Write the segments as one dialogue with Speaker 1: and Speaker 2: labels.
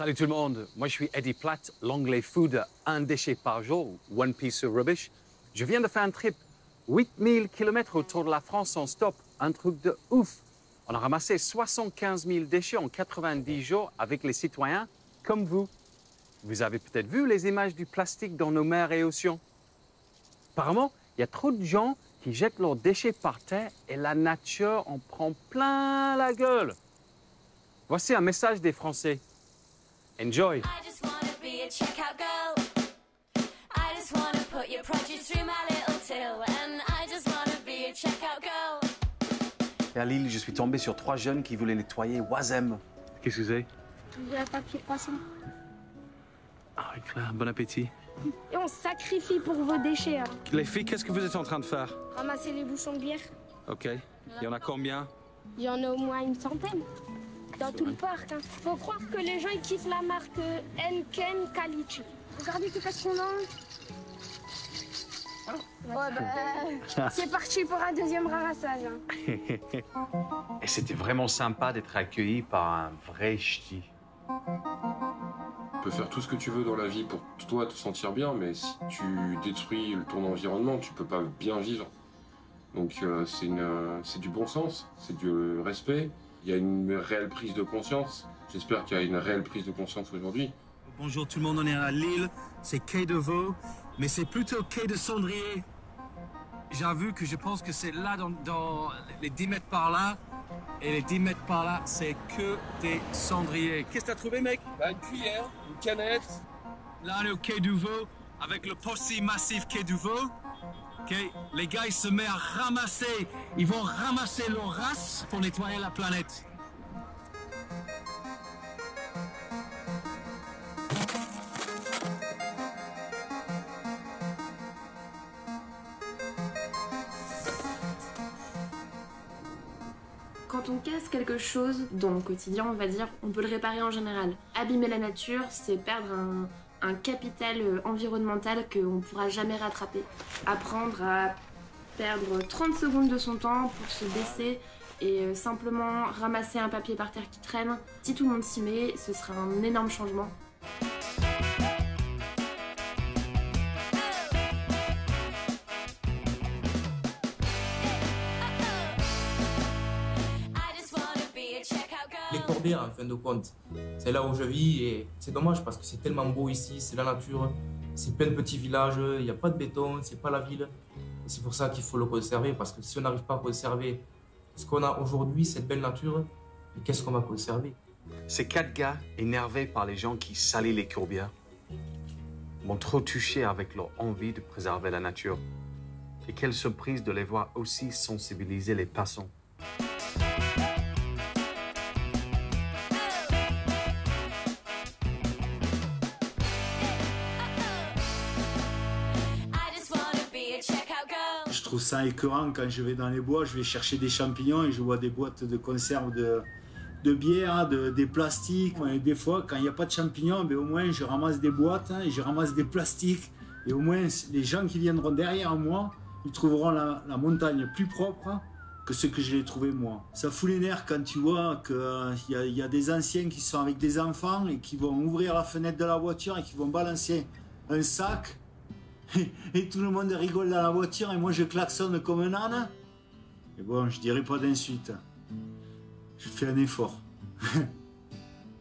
Speaker 1: Salut tout le monde, moi je suis Eddie Platt, l'anglais fou de un déchet par jour, One Piece of Rubbish. Je viens de faire un trip, 8000 km autour de la France en stop, un truc de ouf. On a ramassé 75 000 déchets en 90 jours avec les citoyens comme vous. Vous avez peut-être vu les images du plastique dans nos mers et océans. Apparemment, il y a trop de gens qui jettent leurs déchets par terre et la nature en prend plein la gueule. Voici un message des Français. Enjoy.
Speaker 2: I just wanna be a checkout girl. I just wanna put your produce through my little till. And I just wanna be a checkout girl.
Speaker 1: Et à Lille, je suis tombé sur 3 jeunes qui voulaient nettoyer Oisem. Qu'est-ce que c'est?
Speaker 3: Du papier poisson.
Speaker 1: Ah, Claire, bon appétit.
Speaker 3: Et on se sacrifie pour vos déchets. Hein.
Speaker 1: Les filles, qu'est-ce que vous êtes en train de faire?
Speaker 3: Ramasser les bouchons de bière.
Speaker 1: OK. Il y en a combien?
Speaker 3: Il y en a au moins une centaine. Dans tout le parc. Hein. Faut croire que les gens ils kiffent la marque Henken Kalichi. Regardez tout ce qu'on mange. C'est parti pour un deuxième ramassage. Hein.
Speaker 1: Et c'était vraiment sympa d'être accueilli par un vrai ch'ti.
Speaker 4: Tu peux faire tout ce que tu veux dans la vie pour toi te sentir bien, mais si tu détruis ton environnement, tu peux pas bien vivre. Donc c'est du bon sens, c'est du respect. Il y a une réelle prise de conscience. J'espère qu'il y a une réelle prise de conscience aujourd'hui.
Speaker 5: Bonjour tout le monde, on est à Lille, c'est quai de Vaux, mais c'est plutôt quai de Cendrier. J'avoue que je pense que c'est là dans les 10 mètres par là, et les 10 mètres par là, c'est que des cendriers. Qu'est-ce que t'as trouvé, mec?
Speaker 4: Une cuillère, une canette.
Speaker 5: Là, on est au quai du Vaux, avec le posse massif quai du Vaux. Okay. Les gars, ils se mettent à ramasser, ils vont ramasser leur race pour nettoyer la planète.
Speaker 6: Quand on casse quelque chose dans le quotidien, on va dire, on peut le réparer en général. Abîmer la nature, c'est perdre un capital environnemental qu'on ne pourra jamais rattraper. Apprendre à perdre 30 secondes de son temps pour se baisser et simplement ramasser un papier par terre qui traîne. Si tout le monde s'y met, ce sera un énorme changement.
Speaker 7: Les Corbières, en fin de compte, c'est là où je vis et c'est dommage parce que c'est tellement beau ici, c'est la nature, c'est plein de petits villages, il n'y a pas de béton, c'est pas la ville. Et c'est pour ça qu'il faut le conserver parce que si on n'arrive pas à conserver ce qu'on a aujourd'hui, cette belle nature, qu'est-ce qu'on va conserver?
Speaker 1: Ces 4 gars, énervés par les gens qui salissent les courbières, m'ont trop touché avec leur envie de préserver la nature. Et quelle surprise de les voir aussi sensibiliser les passants.
Speaker 8: Je trouve ça écœurant quand je vais dans les bois, je vais chercher des champignons et je vois des boîtes de conserve de bière, des plastiques. Et des fois, quand il n'y a pas de champignons, ben, au moins je ramasse des boîtes et je ramasse des plastiques. Et au moins, les gens qui viendront derrière moi, ils trouveront la montagne plus propre que ce que je l'ai trouvé moi. Ça fout les nerfs quand tu vois qu'il y a des anciens qui sont avec des enfants et qui vont ouvrir la fenêtre de la voiture et qui vont balancer un sac. Et tout le monde rigole dans la voiture et moi je klaxonne comme un âne. Et bon, je dirais pas d'insulte. Je fais un effort.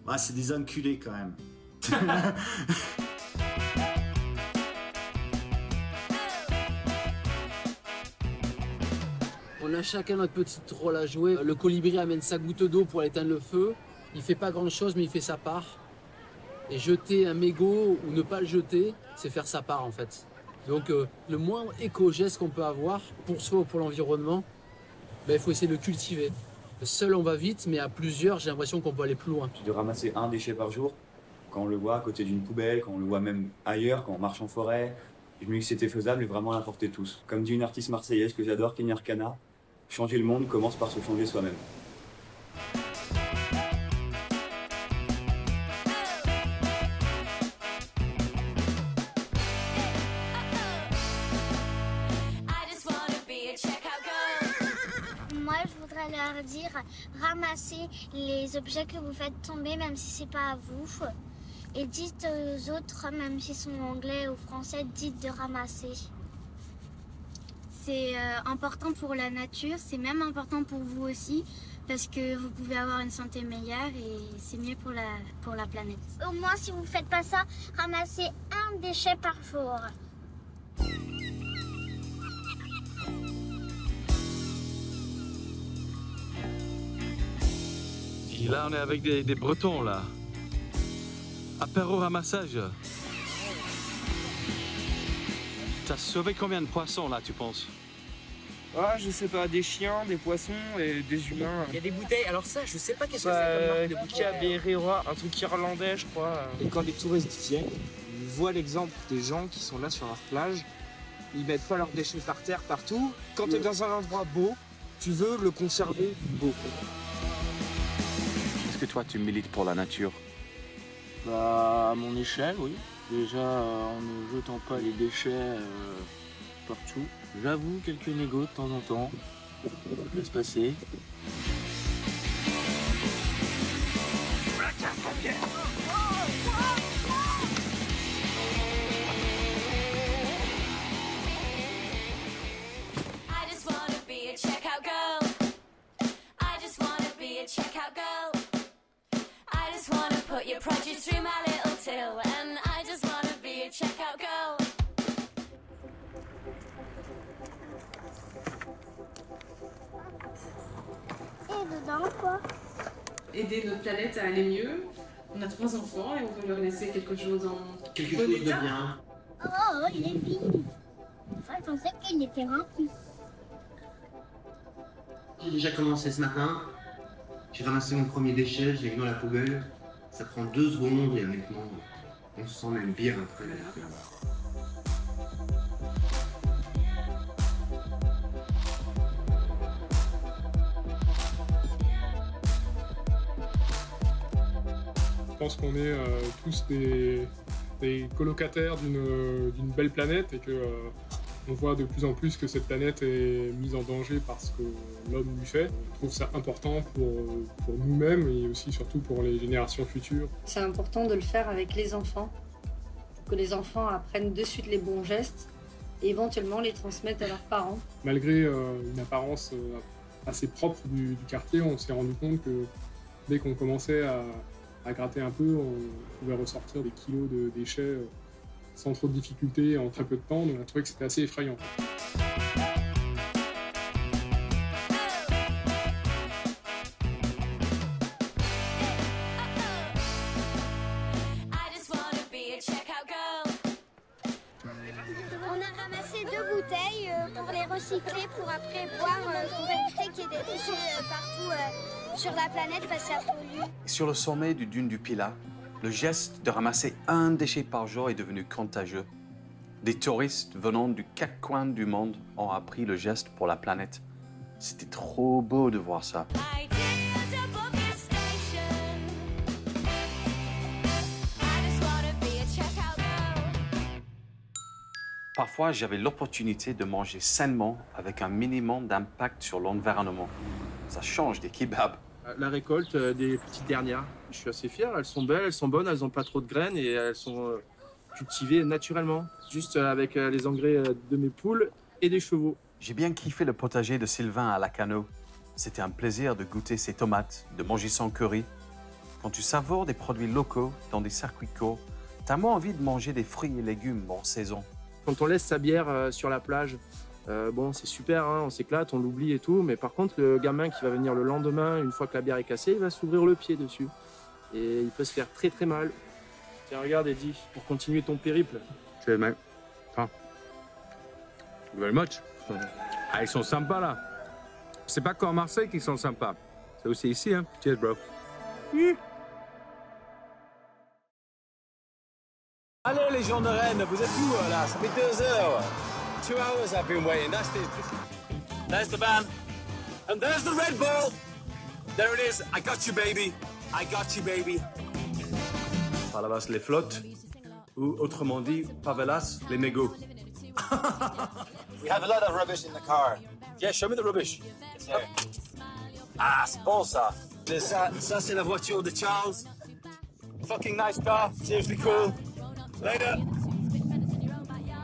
Speaker 8: Ah, c'est des enculés quand même.
Speaker 9: On a chacun notre petit rôle à jouer. Le colibri amène sa goutte d'eau pour éteindre le feu. Il fait pas grand chose mais il fait sa part. Et jeter un mégot ou ne pas le jeter, c'est faire sa part en fait. Donc le moindre éco-geste qu'on peut avoir, pour soi ou pour l'environnement, il faut essayer de le cultiver. Seul on va vite, mais à plusieurs, j'ai l'impression qu'on peut aller plus loin.
Speaker 10: De ramasser un déchet par jour, quand on le voit à côté d'une poubelle, quand on le voit même ailleurs, quand on marche en forêt, je me dis que c'était faisable et vraiment l'apporter tous. Comme dit une artiste marseillaise que j'adore, Kenny Arcana, changer le monde commence par se changer soi-même.
Speaker 3: voudrais leur dire, ramassez les objets que vous faites tomber, même si c'est pas à vous. Et dites aux autres, même s'ils sont anglais ou français, dites de ramasser. C'est important pour la nature, c'est même important pour vous aussi, parce que vous pouvez avoir une santé meilleure et c'est mieux pour la planète. Au moins, si vous ne faites pas ça, ramassez un déchet par jour.
Speaker 1: Et là, on est avec des Bretons, là. Apéro ramassage. T'as sauvé combien de poissons, là, tu penses?
Speaker 11: Ah, je sais pas, des chiens, des poissons et des humains.
Speaker 12: Il y a des bouteilles, alors ça, je sais pas qu'est-ce que c'est comme marque de bouteille.
Speaker 11: Berera, un truc irlandais, je crois.
Speaker 12: Et quand les touristes viennent, ils voient l'exemple des gens qui sont là sur leur plage, ils mettent pas leurs déchets par terre partout. Quand tu es dans un endroit beau, tu veux le conserver beau.
Speaker 1: Est-ce que toi, tu milites pour la nature?
Speaker 11: Bah, à mon échelle, oui. Déjà, en ne jetant pas les déchets partout. J'avoue, quelques négos de temps en temps. Ça peut se passer.
Speaker 2: I just wanna be a checkout girl. I just wanna be a checkout girl. I just wanna put your produce through my little till. And I just wanna be a checkout girl.
Speaker 3: Et dedans, quoi?
Speaker 6: Aider notre planète à aller mieux. On a 3 enfants et on veut leur laisser quelque chose en
Speaker 12: Quelque
Speaker 6: bon
Speaker 12: chose de
Speaker 6: état.
Speaker 12: bien.
Speaker 3: Oh, il est vide. Je pensais qu'il était rempli.
Speaker 12: J'ai déjà commencé ce matin. J'ai ramassé mon premier déchet, je l'ai mis dans la poubelle. Ça prend 2 secondes et honnêtement, on se sent même bien après la faire.
Speaker 13: Je pense qu'on est tous des colocataires d'une belle planète et que on voit de plus en plus que cette planète est mise en danger par ce que l'homme lui fait. On trouve ça important pour nous-mêmes et aussi surtout pour les générations futures.
Speaker 14: C'est important de le faire avec les enfants, pour que les enfants apprennent de suite les bons gestes et éventuellement les transmettent à leurs parents.
Speaker 13: Malgré une apparence assez propre du quartier, on s'est rendu compte que dès qu'on commençait à gratter un peu, on pouvait ressortir des kilos de déchets sans trop de difficultés en très peu de temps, donc on trouvait que c'était assez effrayant.
Speaker 3: On a ramassé 2 bouteilles pour les recycler, pour après boire, pour éviter qu'il y ait des déchets partout sur la planète parce que ça pollue.
Speaker 1: Sur le sommet du dune du Pilat, le geste de ramasser un déchet par jour est devenu contagieux. Des touristes venant du 4 coins du monde ont appris le geste pour la planète. C'était trop beau de voir ça. Parfois, j'avais l'opportunité de manger sainement avec un minimum d'impact sur l'environnement. Ça change des kebabs.
Speaker 11: La récolte des petites dernières. Je suis assez fier, elles sont belles, elles sont bonnes, elles n'ont pas trop de graines et elles sont cultivées naturellement, juste avec les engrais de mes poules et des chevaux.
Speaker 1: J'ai bien kiffé le potager de Sylvain à Lacanau. C'était un plaisir de goûter ses tomates, de manger son curry. Quand tu savoures des produits locaux dans des circuits courts, t'as moins envie de manger des fruits et légumes en saison.
Speaker 11: Quand on laisse sa bière sur la plage, bon, c'est super, hein, on s'éclate, on l'oublie et tout, mais par contre, le gamin qui va venir le lendemain, une fois que la bière est cassée, il va s'ouvrir le pied dessus. Et il peut se faire très très mal. Tiens, regarde, Eddie, pour continuer ton périple.
Speaker 1: C'est mal. Enfin, nouvelle match. Ah, ils sont sympas, là. C'est pas qu'en Marseille qu'ils sont sympas. C'est aussi ici, hein. Cheers, bro.
Speaker 5: Allez les gens de Rennes, vous êtes où là? Ça fait 2 heures. 2 hours I've been waiting. There's the van. And there's the Red Bull. There it is. I got you, baby. I got you, baby. Par là-bas, les flottes. Ou autrement dit, favelas, les mégots. We have a lot of rubbish in the car. Yeah, show me the rubbish. Yes, ah, c'est bon ça. Ça c'est la voiture de Charles. fucking nice car. Seriously cool. Later.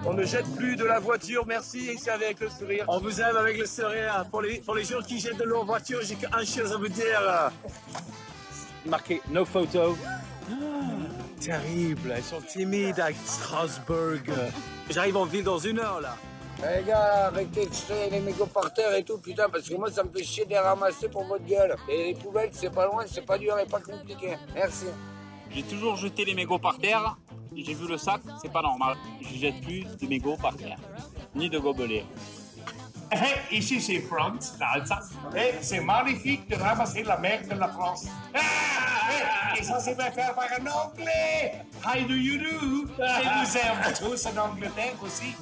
Speaker 5: On ne jette plus de la voiture, merci, et c'est avec le sourire. On vous aime avec le sourire. Pour les gens qui jettent de leur voiture, j'ai qu'une chose à vous dire. Marqué no photo. Terrible, elles sont timides à Strasbourg. J'arrive en ville dans 1 heure là.
Speaker 15: Les gars, arrêtez de jeter les mégots par terre et tout, putain, parce que moi ça me fait chier de les ramasser pour votre gueule. Et les poubelles, c'est pas loin, c'est pas dur et pas compliqué. Merci.
Speaker 16: J'ai toujours jeté les mégots par terre. J'ai vu le sac, c'est pas normal. Je jette plus de mégots par terre, ni de gobelets.
Speaker 17: Ici c'est France, l'Alsace. Et c'est magnifique de ramasser la mer de la France. Et ça c'est bien fait par un Anglais. How do you do? Je vous aime tous en Angleterre aussi.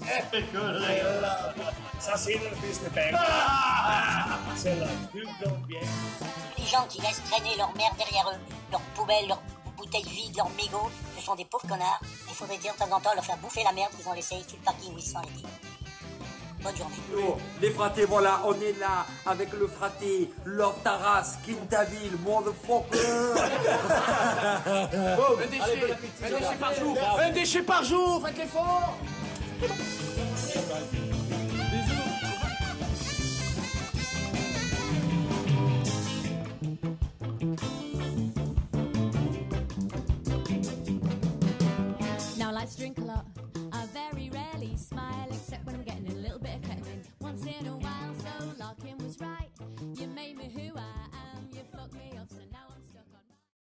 Speaker 17: Ça c'est le fils de père. C'est la plus grande bière.
Speaker 18: Les gens qui laissent traîner leur merde derrière eux, leurs poubelles, leurs bouteilles vides, leurs mégots, ce sont des pauvres connards. Il faudrait dire de temps en temps leur faire bouffer la merde qu'ils ont laissée sur le parking où ils sont allés. Bonne journée.
Speaker 19: Oh, les fratés, voilà, on est là avec le fraté, Love Taras, Quintaville, motherfucker.
Speaker 5: Oh, un déchet par jour. Un déchet par jour, faites l'effort.
Speaker 2: Now I like to drink a lot.